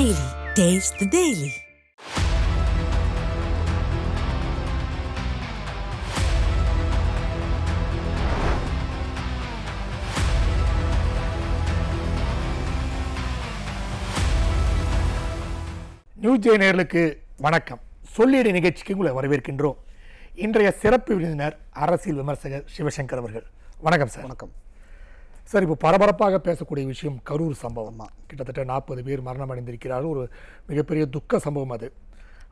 Daily. Taste the Daily. News J நேயர்களுக்கு வணக்கம். சொல்லியடி நிகழ்ச்சிக்கு உங்களை வரவேற்கின்றோம். இன்றைய சிறப்பு விருந்தினர் அரசியல் விமர்சகர் சிவசங்கர் அவர்கள். வணக்கம் சார். வணக்கம் சார். இப்போ பரபரப்பாக பேசக்கூடிய விஷயம் கரூர் சம்பவம். கிட்டத்தட்ட 40 பேர் மரணம் அடைந்திருக்கிறார்கள். ஒரு மிகப்பெரிய துக்க சம்பவம் அது.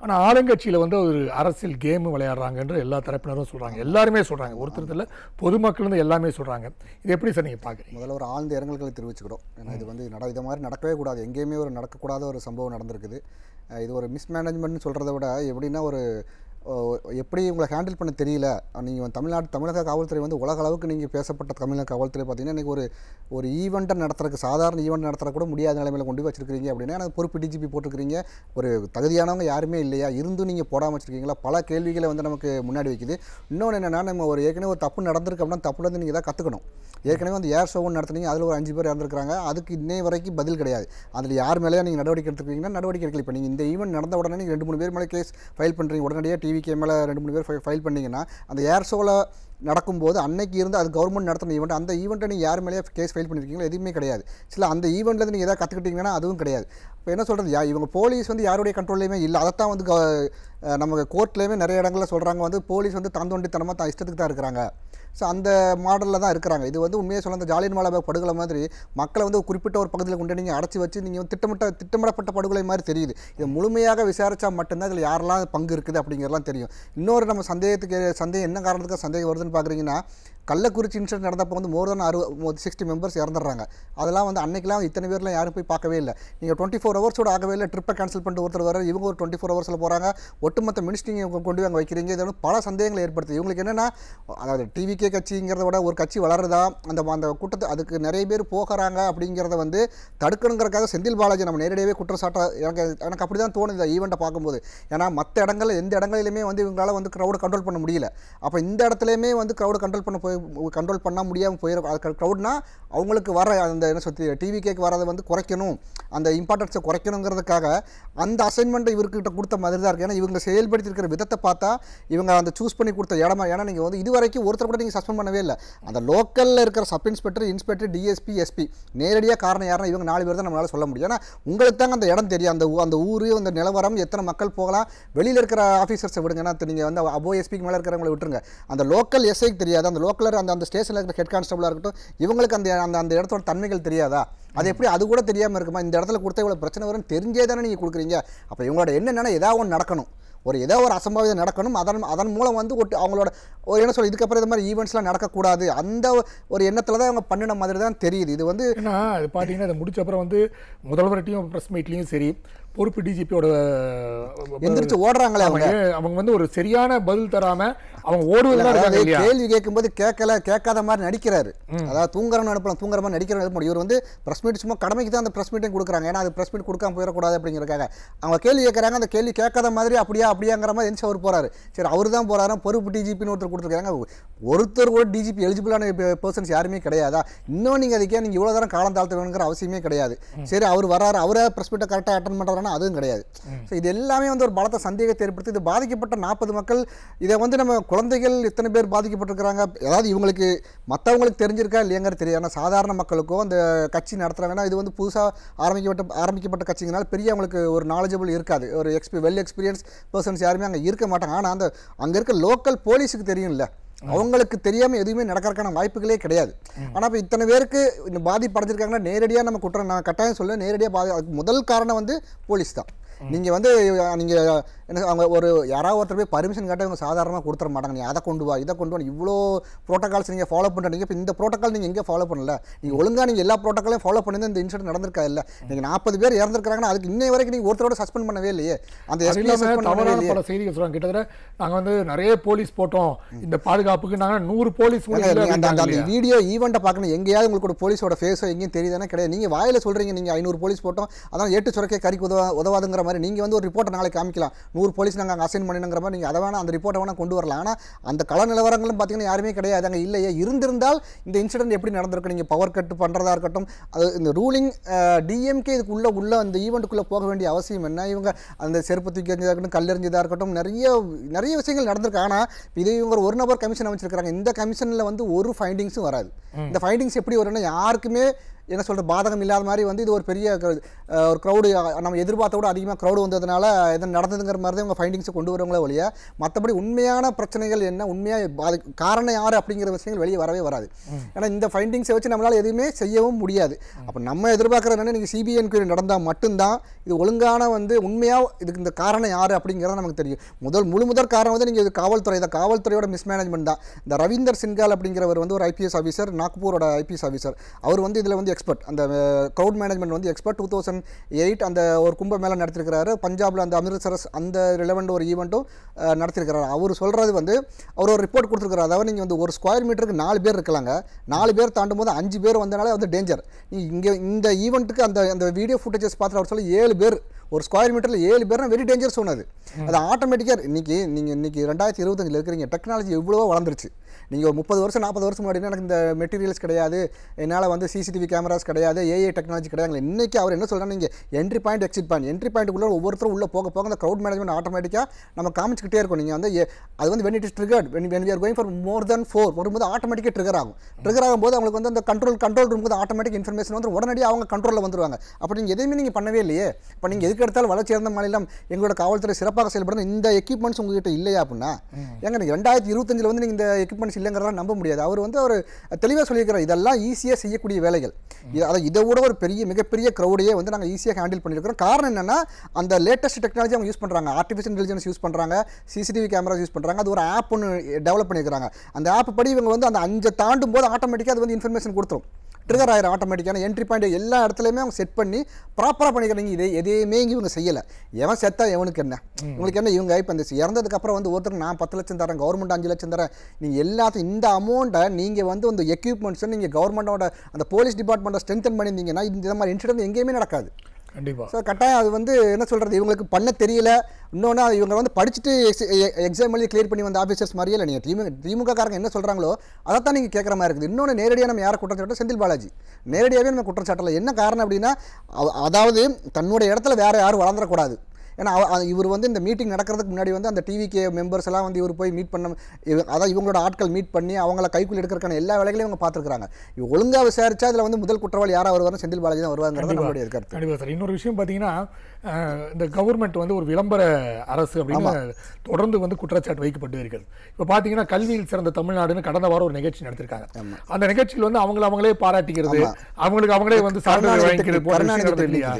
ஆனால் ஆளுங்கட்சியில் ஒரு அரசியல் கேம் விளையாடுறாங்கன்ற எல்லா தரப்பினரும் சொல்கிறாங்க. எல்லாருமே சொல்கிறாங்க. ஒருத்தரத்தில் பொதுமக்கள் எல்லாமே சொல்கிறாங்க. இது எப்படி சார் நீங்கள் பார்க்குறீங்க? முதல்ல ஒரு ஆழ்ந்த இரங்கல்களை தெரிவிச்சுக்கிறோம். ஏன்னா இது இது மாதிரி நடக்கவே கூடாது. எங்கேயுமே ஒரு நடக்கக்கூடாத ஒரு சம்பவம் நடந்திருக்குது. இது ஒரு மிஸ்மேனேஜ்மெண்ட்னு சொல்கிறத விட எப்படின்னா எப்படி உங்களை ஹேண்டில் பண்ண தெரியல. நீங்கள் தமிழக காவல்துறை உலக அளவுக்கு நீங்கள் பேசப்பட்ட தமிழக காவல்துறை பார்த்தீங்கன்னா இன்றைக்கி ஒரு ஈவெண்ட்டை நடத்துறதுக்கு சாதாரண ஈவெண்ட் நடத்துகிற கூட முடியாத நிலைமையில் கொண்டு வச்சிருக்கீங்க அப்படின்னா எனக்கு பொறுப்பு டிஜிபி போட்டிருக்கிறீங்க. ஒரு தகுதியானவங்க யாருமே இல்லையா? இருந்தும் நீங்கள் போடாமல் வச்சுருக்கீங்களா? பல கேள்விகளை நமக்கு முன்னாடி வைக்குது. இன்னொன்று என்னென்னா நம்ம ஏற்கனவே ஒரு தப்பு நடந்திருக்கு அப்படின்னா தப்புலேருந்து நீங்கள் தான் கற்றுக்கணும். ஏற்கனவே ஏர் ஷோன்னு நடத்துனீங்க. அதில் ஒரு 5 பேர் இறந்துருக்காங்க. அதுக்கு இன்னே வரைக்கும் பதில் கிடையாது. அதில் யார் மேலேயே நீங்கள் நடவடிக்கை எடுத்துக்கிறீங்கன்னா நடவடிக்கை எடுக்கல. இப்போ நீங்கள் இந்த ஈவெண்ட் நடந்த உடனே நீங்கள் 2-3 பேர் மேலே கேஸ் ஃபைல் பண்ணுறீங்க. உடனடியாக டிவிக்கு மேலே 2-3 பேர் ஃபைல் பண்ணிங்கன்னா அந்த ஏர் ஷோவில் நடக்கும்போது அன்னைக்கு இருந்து அது கவர்மெண்ட் நடத்தின ஈவெண்ட். அந்த ஈவெண்ட்டை நீங்கள் யார் மேலேயே கேஸ் ஃபைல் பண்ணியிருக்கீங்களோ எதுவுமே கிடையாது. சில அந்த ஈவெண்ட்டில் நீங்கள் எதாவது கற்றுக்கிட்டீங்கன்னா அதுவும் கிடையாது. இப்போ என்ன சொல்கிறது, இவங்க போலீஸ் யாருடைய கண்ட்ரோல்லையுமே இல்லை. அதைத்தான் நம்ம கோர்ட்லேயுமே நிறைய இடங்களில் சொல்கிறாங்க போலீஸ் தாந்தோண்டித்தனமாக தான் இஷ்டத்துக்கு தான் இருக்கிறாங்க. ஸோ அந்த மாடலில் தான் இருக்கிறாங்க. இது உண்மையாக சொல்ல அந்த ஜாலியன்வாலாபாக் படுகொலை மாதிரி மக்களை குறிப்பிட்ட ஒரு பகுதியில் கொண்டு நீங்கள் அடைச்சி வச்சு நீங்கள் திட்டமிடப்பட்ட படுகொலை மாதிரி தெரியுது. இது முழுமையாக விசாரித்தா மட்டும்தான் இதில் யாரெல்லாம் பங்கு இருக்குது அப்படிங்கிறலாம் தெரியும். இன்னொரு நம்ம சந்தேகம் என்ன காரணத்துக்கு சந்தேகம் வருதுன்னு பார்க்குறீங்கன்னா, கள்ளக்குறிச்சி இன்சிடென்ட் நடந்தப்போ மோர் தென் 60 மெம்பர்ஸ் இறந்துடுறாங்க. அதெல்லாம் அன்னைக்கெலாம் இத்தனை பேர்லாம் யாரும் போய் பார்க்கவே இல்லை. நீங்கள் 24 ஹவர்ஸோட ஆகவே இல்லை. ட்ரிப்பை கேன்சல் பண்ணிட்டு ஒருத்தர் வர இவங்க ஒரு 24 ஹவர்ஸில் போகிறாங்க. ஒட்டுமொத்த மினிஸ்ட்ரிங்க கொண்டு அங்கே வைக்கிறீங்க. இது பல சந்தேகங்களை ஏற்படுத்துது. இவங்களுக்கு என்னென்னா, அதாவது டிவிகே கட்சிங்கிறத விட ஒரு கட்சி வளருதா, அந்த கூட்டத்தை அதுக்கு நிறைய பேர் போகிறாங்க அப்படிங்கிறத தடுக்கணுங்கிறக்காக செந்தில் பாலாஜி நம்ம நேரடியாகவே குற்றச்சாட்டை எனக்கு அப்படி தான் தோணுது ஈவெண்ட்டை பார்க்கும்போது. ஏன்னா மற்ற இடங்களில் எந்த இடங்களிலுமே இவங்களால் க்ரௌடு கண்ட்ரோல் பண்ண முடியல. அப்போ இந்த இடத்துலையுமே க்ரௌடு கண்ட்ரோல் பண்ண முடியாமல் போயிடும். க்ரௌட்னா அவங்களுக்கு வர அந்த டிவிகேக்கு வரதை குறைக்கணும், அந்த இம்பார்ட்டன்ஸை குறைக்கணுங்கிறதுக்காக அந்த அசைன்மெண்ட்டை இவர்கிட்ட கொடுத்த மாதிரி தான் இருக்குது. ஏன்னா இவங்க செயல்படுத்தியிருக்கிற விதத்தை பார்த்தா இவங்க அந்த சூஸ் பண்ணி கொடுத்த இடமா. ஏன்னா நீங்கள் இது வரைக்கும் ஒருத்தர் கூட நீங்கள் சஸ்பெண்ட் பண்ணவே இல்லை. அந்த லோக்கலில் இருக்கிற சப் இன்ஸ்பெக்டர் டிஎஸ்பி எஸ்பி நேரடியாக காரணம் யாருன்னா இவங்க 4 பேர் தான் நம்மளால் சொல்ல முடியும். ஏன்னா உங்களுக்கு தாங்க அந்த இடம் தெரியும். அந்த ஊர், அந்த நிலவரம், எத்தனை மக்கள் போகலாம். வெளியில் இருக்கிற ஆஃபீஸர்ஸை விடுங்க. ஏன்னா நீங்கள் அபோ எஸ்பிக்கு மேலே இருக்கிறவங்களை விட்டுருங்க. அந்த லோக்கல் எஸ்ஐக்கு தெரியாது. அந்த லோக்கலர் அந்த ஸ்டேஷனில் இருக்கிற ஹெட் கான்ஸ்டபிளாக இருக்கட்டும், இவங்களுக்கு அந்த இடத்தோட தன்மைகள் தெரியாதா? அது எப்படி அது கூட தெரியாமல் இருக்குமா? இந்த இடத்துல கொடுத்தா இவ்வளோ பிரச்சனை வரும்னு தெரிஞ்சே தானே நீங்கள் கொடுக்குறீங்க. அப்போ இவங்களோட என்னென்னா ஏதாவது ஒன்று நடக்கணும், ஏதோ ஒரு அசம்பாவிதம் நடக்கணும். அதன் மூலம் அவங்களோட என்ன சொல்ல இதுக்கப்புறம் இது மாதிரி ஈவெண்ட்ஸ்லாம் நடக்கக்கூடாது அந்த ஒரு எண்ணத்தில் தான் அவங்க பண்ணின மாதிரி தான் தெரியுது. இது ஏன்னா அது பார்த்தீங்கன்னா அதை முடிச்ச அப்புறம் முதல்வர்கிட்டையும் ப்ரெஸ் மீட்லேயும் சரி பொறுப்பு டிஜிபியோட எந்திரிச்சு ஓடுறாங்களே அவங்க ஒரு சரியான பதில் தராம அவங்க ஓடுவதற்கு கேள்வி கேட்கும்போது கேட்காத மாதிரி நடிக்கிறாரு. அதாவது தூங்குறவன் அனுப்பலாம், தூங்குற மாதிரி நடிக்கிறவங்க. இவர் ப்ரெஸ் மீட் சும்மா கடமைக்கு தான் அந்த ப்ரெஸ் மீட்டையும் கொடுக்குறாங்க. ஏன்னா அது ப்ரெஸ் மீட் கொடுக்காம போயிடக்கூடாது அப்படிங்கிறக்காக அவங்க கேள்வி கேட்குறாங்க. அந்த கேள்வி கேட்காத மாதிரி அப்படியாங்கிற மாதிரி எந்த அவர் போறாரு. சரி, அவர் தான் போறாரு. பொறுப்பு டிஜிபின்னு ஒருத்தர் கொடுத்துருக்காங்க. ஒருத்தர் கூட டிஜிபி எலிஜிபிளான பர்சன்ஸ் யாருமே கிடையாதா? இன்னும் நீங்கள் நீங்கள் இவ்வளோ தரம் காலம் தாழ்த்த வேணுங்கிற அவசியமே கிடையாது. சரி, அவர் வராரு, அவரை ப்ரெஸ் மீட்டை கரெக்டாக அட்டன் பண்ணுறாரு, அதுவும் கிடையாது. இது எல்லாமே ஒரு பலத்த சந்தேகத்தை ஏற்படுத்தி இது பாதிக்கப்பட்ட 40 மக்கள். இதை நம்ம குழந்தைகள் எத்தனை பேர் பாதிக்கப்பட்டிருக்கிறாங்க, அதாவது இவங்களுக்கு மற்றவங்களுக்கு தெரிஞ்சிருக்கா இல்லையாங்கிற தெரியாது. சாதாரண மக்களுக்கோ அந்த கட்சி நடத்துகிறாங்கன்னா இது புதுசாக ஆரம்பிக்கப்பட்ட கட்சிங்கனால பெரிய அவங்களுக்கு ஒரு நாலேஜபிள் இருக்காது. ஒரு வெல் எக்ஸ்பீரியன்ஸ் பர்சன்ஸ் யாருமே அங்கே இருக்க மாட்டாங்க. ஆனால் அங்கே இருக்க லோக்கல் போலீஸுக்கு தெரியும்ல, அவங்களுக்கு தெரியாமல் எதுவுமே நடக்கிறதுக்கான வாய்ப்புகளே கிடையாது. ஆனால் இப்போ இத்தனை பேருக்கு இந்த பாதிப்படைஞ்சிருக்காங்கன்னா நேரடியாக நம்ம குற்றம் நான் கட்டாயம் சொல்ல நேரடியாக முதல் காரணம் போலீஸ் தான். நீங்கள் என்ன அவங்க யாராவது ஒருத்தர் போய் பர்மிஷன் கேட்டால் இவங்க சாதாரணமாக கொடுத்துட மாட்டாங்க. நீ அதை கொண்டு வா, இதை கொண்டு வா, இவ்வளோ ப்ரோட்டோகால்ஸ் நீங்கள் ஃபாலோ பண்ணுறீங்க. இப்போ இந்த ப்ரோட்டோக்கால் நீங்கள் எங்கே ஃபாலோ பண்ணல? நீங்கள் ஒழுங்காக நீங்கள் எல்லா ப்ரோட்டோக்காலையும் ஃபாலோ பண்ணி இந்த இன்சிடென்ட் நடந்திருக்கா இல்லை? நீங்கள் 40 பேர் இறந்துருக்காங்கன்னா அதுக்கு இன்னை வரைக்கும் நீங்கள் ஒருத்தரோட சஸ்பெண்ட் பண்ணவே இல்லையே. அந்த பல செய்திகள் சொல்கிறாங்க. கிட்டத்தட்ட நாங்கள் நிறைய போலீஸ் போட்டோம், இந்த பாதுகாப்புக்கு நாங்கள் 100 போலீஸ். அந்த வீடியோ ஈவெண்ட்டை பார்க்கணும். எங்கேயாவது உங்களுக்கு ஒரு போலீஸோட ஃபேஸோ எங்கேயும் தெரியுதானே? கிடையாது. நீங்கள் வாயில் சொல்கிறீங்க நீங்கள் 500 போலீஸ் போட்டோம், அதான் ஏட்டு சுரக்கே கறிக்கு உதவாதுங்கிற மாதிரி நீங்கள் வந்து ஒரு ரிப்போர்ட்டை நாளைக்கு காமிக்கலாம் 100 போலீஸ் நாங்கள் அங்கே அசைன் பண்ணினுங்கிற மாதிரி நீங்கள் அதை வேணால் அந்த ரிப்போர்ட்டை வேணால் கொண்டு வரலாம். ஆனால் அந்த கள நிலவரங்களும் பார்த்தீங்கன்னா யாருமே கிடையாது அங்கே இல்லையே. இருந்திருந்தால் இந்த இன்சிடென்ட் எப்படி நடந்திருக்கு, நீங்கள் பவர் கட் பண்ணுறதா இருக்கட்டும், அது இந்த ரூலிங் டிஎம்கே இதுக்குள்ளே அந்த ஈவெண்ட்டுக்குள்ளே போக வேண்டிய அவசியம் என்ன, இவங்க அந்த செருப்பு தூக்கி எறிஞ்சதாக இருக்கட்டும், கல்லெறிஞ்சதாக இருக்கட்டும், நிறைய விஷயங்கள் நடந்திருக்கு. ஆனால் இது இவங்க ஒரு நபர் கமிஷன் அமைச்சிருக்காங்க. இந்த கமிஷனில் வந்து ஒரு ஃபைண்டிங்ஸும் வராது. இந்த ஃபைண்டிங்ஸ் எப்படி வரும்னா யாருக்குமே என்ன சொல்கிற பாதகம் இல்லாத மாதிரி வந்து இது ஒரு பெரிய ஒரு க்ரௌடு நம்ம எதிர்பார்த்த விட அதிகமாக க்ரௌடு வந்ததுனால எது நடந்ததுங்கிற மாதிரி தான் இவங்க ஃபைண்டிங்ஸை கொண்டு வரவங்களே ஒழிய மற்றபடி உண்மையான பிரச்சனைகள் என்ன, உண்மையாக காரணம் யார் அப்படிங்கிற விஷயங்கள் வெளியே வரவே வராது. ஏன்னா இந்த ஃபைண்டிங்ஸை வச்சு நம்மளால் எதுவுமே செய்யவும் முடியாது. அப்போ நம்ம எதிர்பார்க்குற என்னென்னா நீங்கள் சிபிஐ என்கொயரி நடந்தால் மட்டும்தான் இது ஒழுங்கான வந்து உண்மையாக இதுக்கு இந்த காரணம் யார் அப்படிங்கிறத நமக்கு தெரியும். முதற் காரணம் வந்து நீங்கள் இது காவல்துறை தான், காவல்துறையோட மிஸ்மேனேஜ்மெண்ட் தான். இந்த ரவீந்தர் சின்கால் அப்படிங்கிறவர் வந்து ஒரு ஐபிஎஸ் ஆஃபீஸர், நாக்பூரோட ஐபிஎஸ் ஆஃபீஸர். அவர் வந்து இதில் வந்து எக்ஸ்பர்ட், அந்த க்ரௌட் மேனேஜ்மெண்ட் வந்து எக்ஸ்பர்ட். 2008 அந்த ஒரு கும்பமேளா நடத்திருக்கிறாரு. பஞ்சாபில் அந்த அமிர்தசரஸ் அந்த ரிலவெண்ட் ஒரு ஈவெண்ட்டும் நடத்திருக்கிறாரு. அவர் சொல்கிறது வந்து அவர் ஒரு ரிப்போர்ட் கொடுத்துருக்காரு. அதாவது நீங்கள் வந்து ஒரு ஸ்கொயர் மீட்டருக்கு 4 பேர் இருக்கலாங்க, 4 பேர் தாண்டும் போது 5 பேர் வந்தனால வந்து டேஞ்சர். இங்கே இந்த ஈவெண்ட்டுக்கு அந்த வீடியோ ஃபுட்டேஜஸ் பார்த்து அவர் சொல்லி 7 பேர் ஒரு ஸ்கொயர் மீட்டரில் 7 பேர்னா வெரி டேஞ்சர் சொன்னது. அது ஆட்டோமேட்டிக்காக இன்னைக்கு 2025 இருக்கிறீங்க, டெக்னாலஜி எவ்வளோ வளர்ந்துருச்சு. நீங்கள் ஒரு 30 வருஷம் 40 வருஷம் முன்னாடி எனக்கு இந்த மெட்டீரியல்ஸ் கிடையாது, என்னால் வந்து சிசிடிவி கேமராஸ் கிடையாது, ஏஐ டெக்னாலஜி கிடையாது. இன்றைக்கி அவர் என்ன சொல்கிறாங்க, நீங்கள் entry point exit point, entry பாயிண்ட்டுக்குள்ளே ஒவ்வொருத்தரும் உள்ளே போக போக அந்த க்ரௌட் மேனேஜ்மெண்ட் ஆட்டோமேட்டிக்காக நம்ம காமிச்சிக்கிட்டே இருக்கும். நீங்கள் வந்து அது வந்து when it is triggered, when we are going for more than 4 வரும்போது ஆட்டோமேட்டிக்காக ட்ரிகர் ஆகும். ட்ரிகர் ஆகும்போது அவங்களுக்கு வந்து அந்த கண்ட்ரோல் ரூமுக்கு ஆட்டோமேட்டிக் இன்ஃபர்மேஷன் வந்து உடனடியாக அவங்க கண்ட்ரோலில் வந்துருவாங்க. அப்போ நீங்கள் எதையுமே நீங்கள் பண்ணவே இல்லையே. இப்போ நீங்கள் எதுக்கு எடுத்தாலும் வளர்ச்சி இருந்த மாநிலம் எங்களோட காவல்துறை சிறப்பாக செயல்படுறது, இந்த எக்யூப்மெண்ட்ஸ் உங்ககிட்ட இல்லையா அப்படின்னா ஏங்க நீங்கள் 2025 வந்து நீங்கள் இந்த எக்யூப்மெண்ட்ஸ் இல்லைங்கிறதெல்லாம் நம்ப முடியாது. அவர் வந்து அவர் தெளிவாக சொல்லியிருக்கிறார், இதெல்லாம் ஈஸியாக செய்யக்கூடிய வேலைகள். இதை விட ஒரு மிகப்பெரிய க்ரௌடையே வந்து நாங்கள் ஈஸியாக ஹேண்டில் பண்ணியிருக்கிறோம். காரணம் என்னன்னா அந்த லேட்டஸ்ட் டெக்னாலஜி அவங்க யூஸ் பண்ணுறாங்க, ஆர்டிஃபிஷியல் இன்டெலிஜென்ஸ் யூஸ் பண்ணுறாங்க, சிசிடிவி கேமராஸ் யூஸ் பண்ணுறாங்க. அது ஒரு ஆப் ஒன்று டெவலப் பண்ணியிருக்கிறாங்க. அந்த ஆப் படி இவங்க வந்து அந்த 5 தாண்டும் போது ஆட்டோமேட்டிக்காக அது வந்து இன்ஃபர்மேஷன் கொடுத்துரும், ட்ரிகர் ஆயிரும் ஆட்டோமேட்டிக்கான. என்ட்ரி பாயிண்ட் எல்லா இடத்துலையுமே அவங்க செட் பண்ணி ப்ராப்பராக பண்ணிக்கிறீங்க. எதையுமே இவங்க செய்யலை. எவன் செத்தா எவனுக்கு என்ன, உங்களுக்கு என்ன, இவங்க இப்போ இந்த இறந்ததுக்கப்புறம் வந்து ஒருத்தருக்கு நான் 10 லட்சம் தரேன், கவர்மெண்ட் 5 லட்சம் தரேன், நீங்கள் எல்லாத்தையும் இந்த அமௌண்ட்டை நீங்கள் வந்து அந்த எக்யூப்மெண்ட்ஸை நீங்கள் கவர்மெண்ட்டோட அந்த போலீஸ் டிபார்ட்மெண்ட்டை ஸ்ட்ரென்தன் பண்ணியிருந்தீங்கன்னா இந்த மாதிரி இன்சிடென்ட் எங்கேயுமே நடக்காது. கண்டிப்பாக. ஸோ கட்டாயம் அது வந்து என்ன சொல்கிறது, இவங்களுக்கு பண்ண தெரியல. இன்னொன்று இவங்க வந்து படிச்சுட்டு எக்ஸாம் எழுதி கிளியர் பண்ணி வந்த ஆஃபீஸர்ஸ் மாதிரியே இல்லை. நீங்கள் திமுக காரங்க என்ன சொல்கிறாங்களோ அதைத்தான் நீங்கள் கேட்குற மாதிரி இருக்குது. இன்னொன்று நேரடியாக நம்ம யாரை குற்றச்சாட்டோம், செந்தில் பாலாஜி நேரடியாகவே நம்ம குற்றச்சாட்டில். என்ன காரணம் அப்படின்னா, அதாவது தன்னுடைய இடத்துல வேறு யாரும் வளர்ந்துடக்கூடாது. ஏன்னா இவர் வந்து இந்த மீட்டிங் நடக்கிறதுக்கு முன்னாடி வந்து அந்த டிவிகே மெம்பர்ஸ் எல்லாம் வந்து இவர் போய் மீட் பண்ண, அதாவது இவங்களோட ஆட்கள் மீட் பண்ணி அவங்கள கைக்குள்ளே எடுக்கிறக்கான எல்லா வேலைகளையும் இவங்க பார்த்துருக்காங்க. இவங்க ஒழுங்காக விசாரிச்சா அதில் வந்து முதல் குற்றவாளி யாராக வருவாங்க, செந்தில் பாலாஜி தான் வருவாங்கிறது நம்மளுடைய கருத்து. கண்டிப்பாக சார். இன்னொரு விஷயம் பார்த்தீங்கன்னா, இந்த கவர்மெண்ட் வந்து ஒரு விளம்பர அரசு அப்படின்னு தொடர்ந்து வந்து குற்றச்சாட்டு வைக்கப்பட்டு இருக்கிறது. இப்போ பார்த்தீங்கன்னா கல்வியில் சிறந்த தமிழ்நாடுன்னு கடந்த வாரம் ஒரு நிகழ்ச்சி நடத்திருக்காங்க. அந்த நிகழ்ச்சியில் வந்து அவங்களே பாராட்டிக்கிறது, அவங்களே வந்து சான்றிதழ் வாங்கிக்கிறது இல்லையா,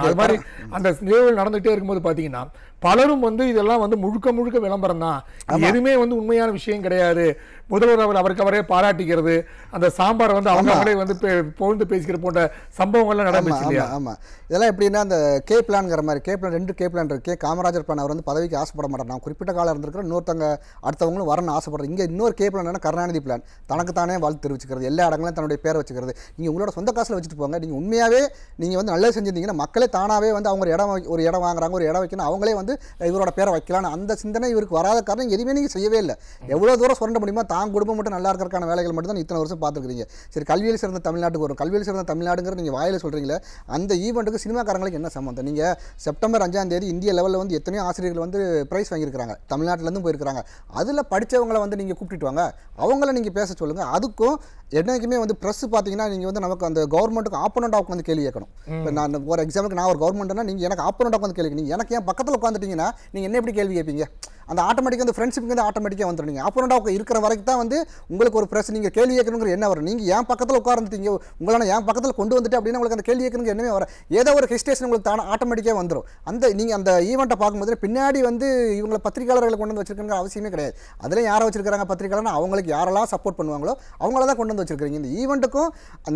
அது மாதிரி அந்த நிகழ்வுகள் நடந்துகிட்டே இருக்கும்போது பார்த்தீங்கன்னா பலரும் வந்து இதெல்லாம் வந்து முழுக்க விளம்பரம் தான், எதுவுமே வந்து உண்மையான விஷயம் கிடையாது, முதல்வர் அவருக்கு அவரே பாராட்டிக்கிறது, அந்த சாம்பார் வந்து அவங்களே வந்து புகழ்ந்து பேசிக்கிற போன்ற சம்பவங்கள்லாம் நடந்துச்சு இல்லையா? ஆமாம். இதெல்லாம் எப்படின்னா அந்த கே பிளான்ங்கிற மாதிரி, கே பிளான் 2 கே பிளான் இருக்குது. காமராஜர் பிளான் அவர் வந்து பதவிக்கு ஆசைப்பட மாட்டார், நான் குறிப்பிட்ட காலம் இருந்திருக்கிற இன்னொருத்தங்க அடுத்தவங்களும் வரணும்னு ஆசைப்படுறது. இங்கே இன்னொரு கே பிளான் கருணாநிதி பிளான், தனக்கு தானே வாழ்த்து தெரிவிச்சுக்கிறது, எல்லா இடங்களும் தன்னுடைய பேரை வச்சுக்கிறது. நீங்கள் உங்களோட சொந்த காசில் வச்சுட்டு போங்க, நீங்கள் உண்மையாகவே நீங்கள் வந்து நல்லது செஞ்சிருந்தீங்கன்னா மக்களே தானாகவே வந்து அவங்க ஒரு இடம் வாங்குறாங்க, ஒரு இடம் வைக்கணும், அவங்களே வந்து இவரோட பேரை வைக்கலான்னு அந்த சிந்தனை இவருக்கு வராத காரணம் எதுவுமே நீங்கள் செய்யவே இல்லை. எவ்வளோ தூரம் சுரண்ட முடியுமா தான் குடும்பம் மட்டும் நல்லா இருக்கிறக்கான வேலைகள் மட்டும் தான் இத்தனை வருஷம் பார்த்துருக்கீங்க. சரி, கல்வியில் சிறந்த தமிழ்நாட்டுக்கு வரும், கல்வியில் சிறந்த தமிழ்நாடுங்கிற நீங்கள் வாயில சொல்கிறீங்களே, அந்த ஈவெண்ட்டுக்கு சினிமாக்காரங்களுக்கு என்ன சம்மந்தம்? நீங்கள் செப்டம்பர் 5ஆம் தேதி இந்திய லெவலில் வந்து எத்தனையோ ஆசிரியர்கள் வந்து ப்ரைஸ் வாங்கியிருக்காங்க, தமிழ்நாட்டிலேருந்து போயிருக்கிறாங்க. அதில் படித்தவங்களை வந்து நீங்கள் கூப்பிட்டு வாங்க, அவங்கள நீங்கள் பேச சொல்லுங்கள். அதுக்கும் என்னைக்குமே வந்து ப்ரெஸ் பார்த்தீங்கன்னா நீங்கள் வந்து நமக்கு அந்த கவர்மெண்ட்டுக்கு ஆப்போனண்டாக வந்து கேள்வி கேட்கணும். இப்போ நான் ஒரு எக்ஸாம்பிளுக்கு நான் ஒரு கவர்மெண்ட்னா நீங்கள் எனக்கு ஆப்போனண்டாக வந்து கேள்வி, நீங்கள் எனக்கு ஏன் பக்கத்தில் உட்காந்துட்டீங்கன்னா நீங்கள் என்ன எப்படி கேள்வி கேட்பீங்க? அந்த ஆட்டோமேட்டிக்காக அந்த ஃப்ரெண்ட்ஷிப்புக்கு வந்து ஆட்டோமேட்டிக்காக வந்துடுங்க. ஆப்போனண்டாக இருக்கிற வரைக்கும் தான் வந்து உங்களுக்கு ஒரு ப்ரெஸ் நீங்கள் கேள்வி கேட்கணுங்கிற என்ன வரும். நீங்கள் ஏன் பக்கத்தில் உட்காந்துட்டீங்க, உங்களால் ஏன் பக்கத்தில் கொண்டு வந்துட்டு அப்படின்னு உங்களுக்கு அந்த கேள்வி கேட்கணுங்க என்னமே வர, ஏதோ ஒரு ஹெஸ்டேஷன் உங்களுக்கு தானே ஆட்டோமேட்டிக்காக வந்துடும். அந்த நீங்கள் அந்த ஈவெண்ட்டை பார்க்கும்போது பின்னாடி வந்து இவங்களை பத்திரிகையாளர்களை கொண்டு வந்து வச்சிருக்கிற அவசியமே கிடையாது. அதில் யாரை வச்சிருக்காங்க பத்திரிகையாளர்னா அவங்களுக்கு யாரெல்லாம் சப்போர்ட் பண்ணுவாங்களோ அவங்கள தான் கொண்டு வந்து வச்சிருக்கீங்க. இந்த ஈவெண்ட்டுக்கும்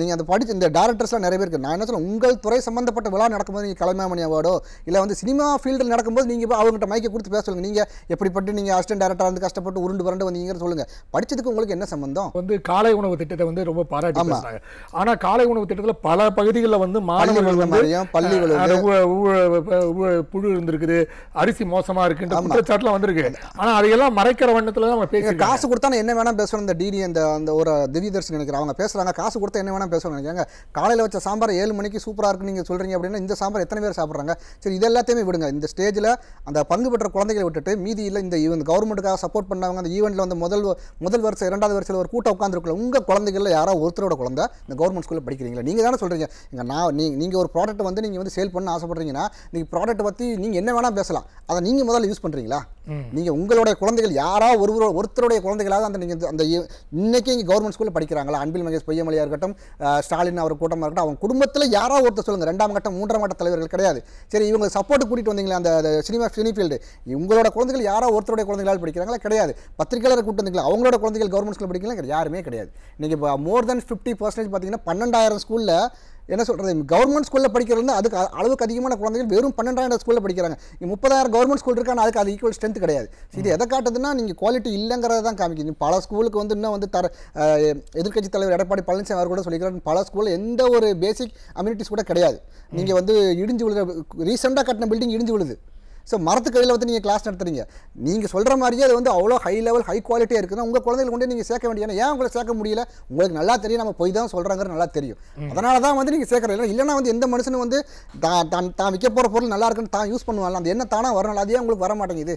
நீங்கள் அந்த படிச்சு இந்த டேரக்டர்ஸ்லாம் நிறைய பேர் இருக்குது. நான் என்ன சொல்ல, உங்கள் துறை சம்பந்தப்பட்ட விழா நடக்கும்போது நீங்கள் கலைமாமணி அவார்டோ இல்லை வந்து சினிமா ஃபீல்டில் நடக்கும்போது நீங்கள் அவங்ககிட்ட மைக்கை கொடுத்து பேச சொல்லுங்கள். நீங்கள் எப்படிப்பட்டு நீங்கள் அசிஸ்டன்ட் டைரக்டராக வந்து கஷ்டப்பட்டு உருண்டு புரண்டு வந்தீங்கன்னு சொல்லுங்கள். படிச்சதுக்கு உங்களுக்கு என்ன சம்பந்தம்? வந்து காலை உணவு திட்டத்தை வந்து ரொம்ப பாராட்டி பேசுறாங்க. ஆனா காலை உணவு திட்டத்துல பல பகுதிகளில் வந்து மாணவர்கள் வந்து புழு இருந்திருக்குது, அரிசி மோசமா இருக்குன்ற குற்றச்சாட்டுலாம் வந்திருக்கு. ஆனா அதையெல்லாம் மறைக்கிற வண்ணத்துல நம்ம பேசி காசு கொடுத்தா என்ன வேணா பேசணும். இந்த டிடி அந்த ஒரு திவ்யதர்ஷன் நினைக்கிறேன் அவங்க பேசுறாங்க, காசு கொடுத்தா என்ன வேணா பேசணும் நினைக்கிறாங்க. காலையில் வச்ச சாம்பார் 7 மணிக்கு சூப்பராக இருக்குன்னு நீங்கள் சொல்றீங்க அப்படின்னா இந்த சாம்பார் எத்தனை பேர் சாப்பிட்றாங்க? சரி, இது எல்லாத்தையுமே விடுங்க. இந்த ஸ்டேஜில் அந்த பங்கு பெற்ற குழந்தைகளை விட்டுட்டு மீதி இல்லை இந்த கவர்மெண்ட்டுக்காக சப்போர்ட் பண்ணவங்க அந்த ஈவெண்ட்டில் வந்து முதல் வருஷம் 2வது வருஷத்தில் ஒரு கூட்டம் உட்காந்துருக்கல உங்கள் குழந்தைகளில் யாரோ ஒருத்தரோட குழந்தை இந்த கவர்மெண்ட் ஸ்கூலில் படிக்கிறீங்களா? நீங்கள் தானே சொல்கிறீங்க நீங்கள் ஒரு ப்ராடக்ட் வந்து நீங்கள் வந்து சேல் பண்ண ஆசைப்படுறீங்கன்னா நீங்கள் ப்ராடக்ட் பற்றி நீங்கள் என்ன வேணால் பேசலாம். அதை நீங்கள் முதல்ல யூஸ் பண்ணுறீங்களா? நீங்கள் உங்களுடைய குழந்தைகள் யாரோ ஒருத்தருடைய குழந்தைகளாக அந்த நீங்கள் அந்த இன்னைக்கு இங்கே கவர்மெண்ட் ஸ்கூலில் படிக்கிறாங்களா? அன்பில் மகேஷ் பொய்யமலையாக இருக்கட்டும், ஸ்டாலின் அவர் கூட்டமாக இருக்கட்டும், அவங்க குடும்பத்தில் யாரோ ஒருத்தர் சொல்லுங்கள். 2ஆம் கட்டம் 3ஆம் கட்ட தலைவர்கள் கிடையாது. சரி, இவங்க சப்போர்ட் கூட்டிகிட்டு வந்தீங்களா அந்த சினி ஃபீல்டு, உங்களோட குழந்தைகள் யாரோ ஒருத்தருடைய குழந்தைகளால் படிக்கிறாங்களா? கிடையாது. பத்திரிகையாளர் கூட்டு வந்தீங்களா அவங்களோட குழந்தைகள் கவர்மெண்ட் ஸ்கூலில் படிக்கலாம்? யாருமே கிடையாது. நீங்கள் இப்போ மோர் தென் 50% பார்த்தீங்கன்னா 12,000 ஸ்கூலில் என்ன சொல்கிறது, கவர்மெண்ட் ஸ்கூலில் படிக்கிறது அதுக்கு அளவுக்கு அதிகமான குழந்தைகள் வெறும் 12,000 ஸ்கூலில் படிக்கிறாங்க. 30,000 கவர்மெண்ட் ஸ்கூல் இருக்கான அதுக்கு அது ஈக்குவல் ஸ்ட்ரென்த் கிடையாது. இது எதை காட்டுதுன்னா நீங்கள் குவாலிட்டி இல்லைங்கிறத தான் காமிக்குது. பல ஸ்கூலுக்கு வந்து இன்னும் வந்து எதிர்க்கட்சி தலைவர் எடப்பாடி பழனிசாமி அவர் கூட சொல்லிக்கிறார், பல ஸ்கூலில் எந்த ஒரு பேசிக் அம்யூனிட்டிஸ் கூட கிடையாது. நீங்கள் வந்து இடிஞ்சு விழுது, ரீசெண்டாக கட்டின பில்டிங் இடிஞ்சு விழுது. ஸோ மரத்துக்கடியில் வந்து நீங்கள் கிளாஸ் நடத்துறீங்க. நீங்கள் சொல்கிற மாதிரியே அது வந்து அவ்வளோ ஹை லெவல் ஹை குவாலிட்டியாக இருக்குதுன்னா உங்கள் குழந்தைகள் கொண்டு நீங்கள் சேர்க்க வேண்டிய ஏன் உங்களை சேர்க்க முடியல? உங்களுக்கு நல்லா தெரியும் நம்ம போய் தான் சொல்கிறாங்கிறது நல்லா தெரியும். அதனால தான் வந்து நீங்கள் சேர்க்குறது. இல்லைன்னா வந்து எந்த மனுஷனும் வந்து தான் விற்க போகிற பொருள் நல்லா இருக்குன்னு தான் யூஸ் பண்ணுவாங்க. அந்த என்ன தானாக வரணும், அதே உங்களுக்கு வர மாட்டேங்குது.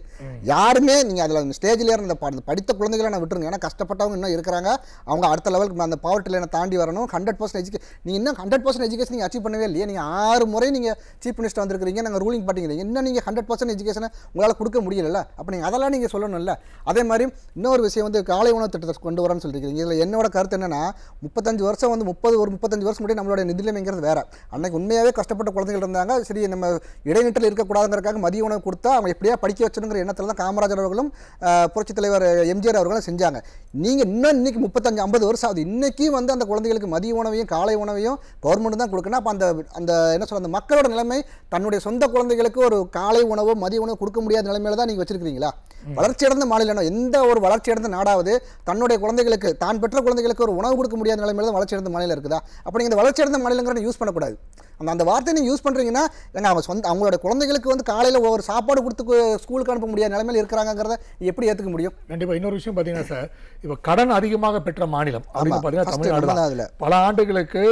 யாருமே நீங்கள் அதில் ஸ்டேஜில் இருந்த படித்த குழந்தைகளை நான் விட்டுருங்க. ஏன்னா கஷ்டப்பட்டவங்க இன்னும் இருக்கிறாங்க. அவங்க அடுத்த லெவலுக்கு அந்த பவர்ட்டி லைனை தாண்டி வரணும். 100% நீங்கள் இன்னும் 100% எஜுகேஷன் நீங்கள் அச்சீவ் பண்ணவே இல்லையே. நீங்கள் 6 முறை நீங்கள் சீஃப் மினிஸ்டர் வந்திருக்கிறீங்க, நாங்கள் ரூலிங் பார்ட்டிங்கிறீங்க. இன்னும் நீங்கள் 100% எஜுகேஷனை உங்களால் கொடுக்க முடியல. அப்போ நீங்கள் அதெல்லாம் நீங்கள் சொல்லணும்ல. அதே மாதிரி இன்னொரு விஷயம் வந்து காலை உணவு திட்டத்தை கொண்டு வரேன்னு சொல்லியிருக்கீங்க. இதில் என்னோட கருத்து என்னன்னா 35 வருஷம் வந்து 35 வருஷம் முன்னாடி நம்மளுடைய நிதிநிலைமைங்கிறது வேற. அன்னைக்கு உண்மையாகவே கஷ்டப்பட்ட குழந்தைகள் இருந்தாங்க. சரி, நம்ம இடைநிற்றல் இருக்கக்கூடாதுங்கிறதுக்காக மதிய உணவு கொடுத்தா அவங்க எப்படியா படிக்க வச்சுங்கிற எண்ணத்தில் தான் காமராஜர் அவர்களும் புரட்சித் தலைவர் எம்ஜிஆர் அவர்களும் செஞ்சாங்க. நீங்கள் இன்னும் இன்னைக்கு 35-50 வருஷம் ஆகுது. இன்னைக்கும் வந்து அந்த குழந்தைகளுக்கு மதிய உணவையும் காலை உணவையும் கவர்மெண்ட் தான் கொடுக்கணும். அப்போ அந்த என்ன சொல்ற அந்த மக்களோட நிலைமை தன்னுடைய சொந்த குழந்தைகளுக்கு ஒரு காலை உணவோ மதிய உணவு கொடுக்க முடியாத நிலைமையில தான் நீங்கள் வச்சிருக்கீங்களா? வளர்ச்சியடைந்த மாநிலம் எந்த ஒரு வளர்ச்சியடைந்த நாடாவது தன்னுடைய குழந்தைகளுக்கு தான் பெற்ற குழந்தைகளுக்கு ஒரு உணவு கொடுக்க முடியாத நிலைமையில தான் வளர்ச்சியடைந்த மாநிலம் இருக்குதா? அப்போ நீங்கள் இந்த வளர்ச்சியடைந்த மாநிலங்கிறத யூஸ் பண்ணக்கூடாது. அந்த வார்த்தையை நீங்கள் யூஸ் பண்ணுறீங்கன்னா ஏன்னா அவங்களோட குழந்தைகளுக்கு வந்து காலையில் ஒரு சாப்பாடு கொடுத்து ஸ்கூலுக்கு அனுப்ப முடியாத நிலைமையில் இருக்கிறாங்கிறத எப்படி ஏற்றுக்க முடியும்? கண்டிப்பாக. இன்னொரு விஷயம் பார்த்தீங்கன்னா சார், இப்போ கடன் அதிகமாக பெற்ற மாநிலம் அப்படின்னு பார்த்தீங்கன்னா தமிழ்நாடு தான். பல ஆண்டுகளுக்கு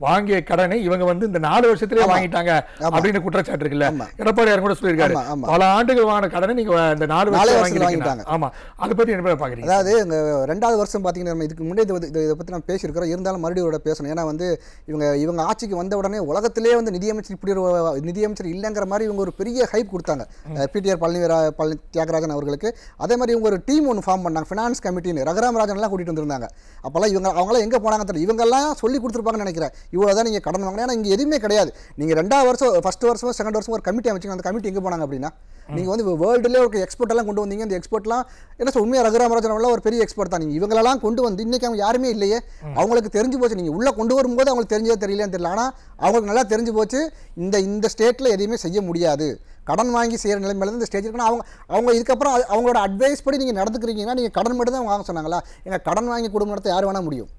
வாங்கிய கடனை இவங்க வந்து இந்த 4 வருஷத்திலே வாங்கிட்டாங்க அப்படின்னு குற்றச்சாட்டு இருக்குல்ல. எடப்பாடியார் கூட சொல்லியிருக்காரு, பல ஆண்டுகள் வாங்கின கடனை நீங்க இந்த 4 வருஷம் வாங்கிட்டாங்க. ஆமா, அதை பத்தி என்ன பாக்குறீங்க? அதாவது 2வது வருஷம் பாத்தீங்கன்னா நம்ம இதுக்கு முன்னாடி இதை பத்தி நம்ம பேசியிருக்கிறோம். இருந்தாலும் மறுபடியும் பேசணும். ஏன்னா வந்து இவங்க ஆட்சிக்கு வந்த உடனே உலகத்திலே வந்து நிதியமைச்சர் இப்படி ஒரு நிதியமைச்சர் இல்லைங்கிற மாதிரி இவங்க ஒரு பெரிய ஹைப் கொடுத்தாங்க பிடிஆர் பழனி தியாகராஜன் அவர்களுக்கு. அதே மாதிரி இவங்க ஒரு டீம் ஒன்று ஃபார்ம் பண்ணாங்க, ஃபினான்ஸ் கமிட்டின்னு. ரகுராம் ராஜன்லாம் கூட்டிட்டு வந்திருந்தாங்க. அப்போல்லாம் அவங்களாம் எங்கே போனாங்க தெரியல. இவங்கெல்லாம் சொல்லி கொடுத்துருப்பாங்கன்னு நினைக்கிறேன். இவ்வளோதான் நீங்கள் கடன் வாங்கணும். ஏன்னா இங்கே எதுவுமே கிடையாது. நீங்கள் 2வது வருஷம் ஃபர்ஸ்ட் வருஷம் 2nd வருஷம் ஒரு கமிட்டி அமைச்சிங்க. அந்த கமிட்டி எங்கே போனாங்க அப்படின்னா நீங்கள் வந்து வேர்ல்டுலேயே ஒரு எக்ஸ்பர்ட் எல்லாம் கொண்டு வந்தீங்க. இந்த எக்ஸ்பர்ட்லாம் என்ன சொல்ல உண்மையாக ரகுராமராஜன் ஒரு பெரிய எக்ஸ்பர்ட் தான். நீங்கள் இவங்களெல்லாம் கொண்டு வந்து இன்றைக்கி அவங்க யாருமே இல்லையே. அவங்களுக்கு தெரிஞ்சு போச்சு. நீங்கள் உள்ளே கொண்டு வரும்போது அவங்களுக்கு தெரிஞ்சதே தெரியலன்னு தெரியல. ஆனால் அவங்களுக்கு நல்லா தெரிஞ்சு போச்சு இந்த ஸ்டேட்டில் எதையுமே செய்ய முடியாது. கடன் வாங்கி செய்கிற நிலைமையில இந்த ஸ்டேஜ் இருக்குன்னா அவங்க இதுக்கப்புறம் அவங்களோட அட்வைஸ் படி நீங்கள் நடந்துக்கிறீங்கன்னா நீங்கள் கடன் மட்டும் தான் வாங்க சொன்னாங்களா? எங்கள் கடன் வாங்கி குடும்பம் நடத்த யார் வேணால் முடியும்.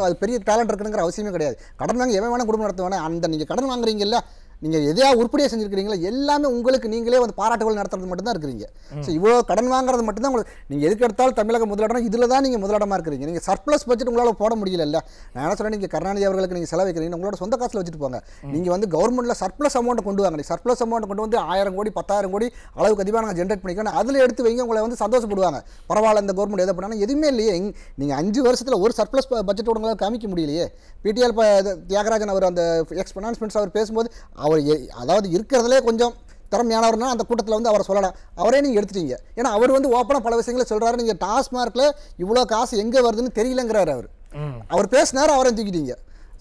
அது பெரிய டேலண்ட் இருக்குங்கிற அவசியமே கிடையாது. கடன் வாங்கி எவன் வேணால் குடும்பம் நடத்த வேணாம். அந்த நீங்கள் கடன் வாங்குறீங்கல்ல, நீங்கள் எதையாக உருப்படியாக செஞ்சுருக்கிறீங்களா எல்லாமே உங்களுக்கு நீங்களே வந்து பாராட்டுகள் நடத்துறது மட்டும்தான் இருக்கிறீங்க. ஸோ இவ்வளோ கடன் வாங்குறது மட்டும்தான் உங்களுக்கு. நீங்கள் எதுக்கு எடுத்தாலும் தமிழக முதலிடம் இதில் தான் நீங்கள் முதலிடமாக இருக்கிறீங்க. நீங்கள் சர்ப்ளஸ் பட்ஜெட் உங்களால் போட முடியல. நான் என்ன சொல்கிறேன், நீங்கள் கருணாநிதி அவர்களுக்கு நீங்கள் செலவைக்கிறீங்க, உங்களோட சொந்த காசில் வச்சுட்டு போங்க. நீங்கள் வந்து கவர்மெண்ட்டில் சர்ப்ளஸ் அமௌண்ட் கொண்டு வாங்க. சர்ப்ளஸ் அமௌண்ட் கொண்டு வந்து 1000 கோடி 10,000 கோடி அளவுக்கு அதிகமாக நாங்கள் ஜென்ரேட் பண்ணிக்கணும். அதில் எடுத்து வைங்க. உங்களை வந்து சந்தோஷப்படுவாங்க. பரவாயில்ல இந்த கவர்மெண்ட் எதை பண்ணாலும் எதுவுமே இல்லையே. நீங்கள் 5 வருஷத்தில் ஒரு சர்ப்ளஸ் பட்ஜெட் உங்களால் காமிக்க முடியலையே. பிடிஆர் தியாகராஜன் அவர் அந்த எக்ஸ் ஃபினான்ஸ் மினிஸ்டர் அவர் பேசும்போது அவர் அதாவது இருக்கிறதுலே கொஞ்சம் திறமையானவர்னா அந்த கூட்டத்தில் வந்து அவரை சொல்லலாம். அவரே நீங்கள் எடுத்துட்டீங்க. ஏன்னா அவர் வந்து ஓப்பனாக பல விஷயங்களை சொல்கிறாரு. நீங்கள் டாஸ்மார்க்கில் இவ்வளோ காசு எங்கே வருதுன்னு தெரியலங்கிறாரு. அவர் பேசினார், அவரை தூக்கிட்டீங்க.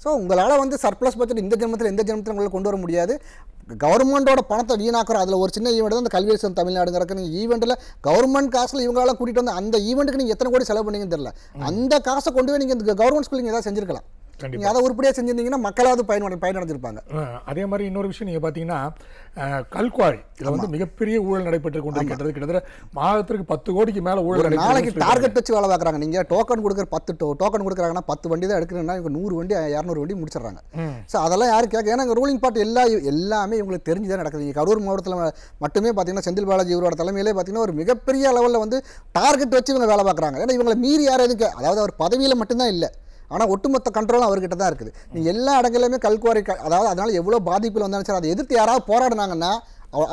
ஸோ உங்களால் வந்து சர்ப்ளஸ் பட்ஜெட் இந்த ஜென்மத்தில் உங்களால் கொண்டு வர முடியாது. கவர்மெண்ட்டோட பணத்தை வீணாக்குறோம். அதில் ஒரு சின்ன ஈவெண்ட் தான் இந்த கல்வியரசன் தமிழ்நாடுங்கிறக்கு. நீங்கள் ஈவெண்ட்டில் கவர்மெண்ட் காசில் இவங்களால கூட்டிகிட்டு வந்து அந்த ஈவெண்ட்டுக்கு நீங்கள் எத்தனை கோடி செலவு பண்ணீங்கன்னு தெரியல. அந்த காசை கொண்டு போய் நீங்கள் இந்த கவர்மெண்ட் ஸ்கூலில் நீங்கள் ஏதாவது செஞ்சுருக்கலாம். நீங்கள் அதை உருப்படியாக செஞ்சிருந்தீங்கன்னா மக்களாவது பயனடைஞ்சிருப்பாங்க. அதே மாதிரி இன்னொரு விஷயம் நீங்கள் பார்த்தீங்கன்னா கல்குவாரி இதில் வந்து மிகப்பெரிய ஊழல் நடைபெற்று கொண்டிருக்கிறது. கிட்டத்தட்ட மாதத்திற்கு 10 கோடிக்கு மேலே ஊழல். நாளைக்கு டார்கெட் வச்சு வேலை பார்க்குறாங்க. நீங்கள் டோக்கன் கொடுக்குற 10 டோக்கன் கொடுக்குறாங்கன்னா 10 வண்டி தான் எடுக்கணும்னா இவங்க 100 வண்டி 200 வண்டி முடிச்சிடறாங்க. ஸோ அதெல்லாம் யாரும் கேட்க, ஏன்னா ரூலிங் பார்ட்டி எல்லாமே இவங்களுக்கு தெரிஞ்சு தான் நடக்குது. கரூர் மாவட்டத்தில் மட்டுமே பார்த்தீங்கன்னா செந்தில் பாலாஜி இவரோட தலைமையிலே பார்த்தீங்கன்னா ஒரு மிகப்பெரிய லெவலில் வந்து டார்கெட் வச்சு இவங்க வேலை பார்க்குறாங்க. ஏன்னா இவங்களை மீறி யாரும் எதுக்கு, அதாவது அவர் பதவியில் மட்டும்தான் இல்லை, ஆனால் ஒட்டுமொத்த கண்ட்ரோலும் அவர்கிட்ட தான் இருக்குது. நீங்கள் எல்லா இடங்களிலுமே கல்குவாரி, அதாவது அதனால் எவ்வளோ பாதிப்பில் வந்தாலும் சரி அதை எதிர்த்து யாராவது போராடினாங்கன்னா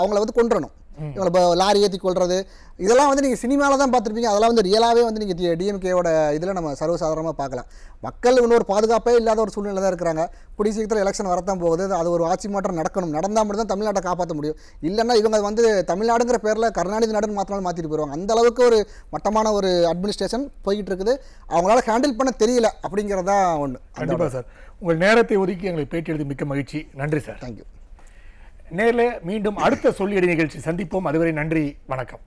அவங்கள வந்து கொண்டுறணும். இவங்களை லாரி ஏற்றி கொள்வது இதெல்லாம் வந்து நீங்கள் சினிமாவில் தான் பார்த்துருப்பீங்க. அதெல்லாம் வந்து ரியலாகவே வந்து நீங்கள் டிஎம்கேவோட இதில் நம்ம சர்வசாதாரணமாக பார்க்கலாம். மக்கள் இன்னொரு பாதுகாப்பே இல்லாத ஒரு சூழ்நிலை தான் இருக்கிறாங்க. கூடிய சீக்கிரத்தில் எலெக்ஷன் வரத்தான் போகுது. அது ஒரு ஆட்சி மாற்றம் நடந்தால் மட்டும் தான் தமிழ்நாட்டை காப்பாற்ற முடியும். இல்லைன்னா இவங்க வந்து தமிழ்நாடுங்கிற பேரில் கருணாநிதி நாடுன்னு மாற்றிட்டு போயிடுவாங்க. அந்த அளவுக்கு ஒரு மட்டமான ஒரு அட்மினிஸ்ட்ரேஷன் போய்கிட்டு இருக்குது. அவங்களால ஹேண்டில் பண்ண தெரியல அப்படிங்கிறதா ஒன்று. கண்டிப்பாக சார், உங்கள் நேரத்தை ஒதுக்கி எங்களை பேட்டி எழுதி மிக்க மகிழ்ச்சி. நன்றி சார். தேங்க்யூ. நேரில் மீண்டும் அடுத்த சொல்லியடி நிகழ்ச்சி சந்திப்போம். அதுவரை நன்றி, வணக்கம்.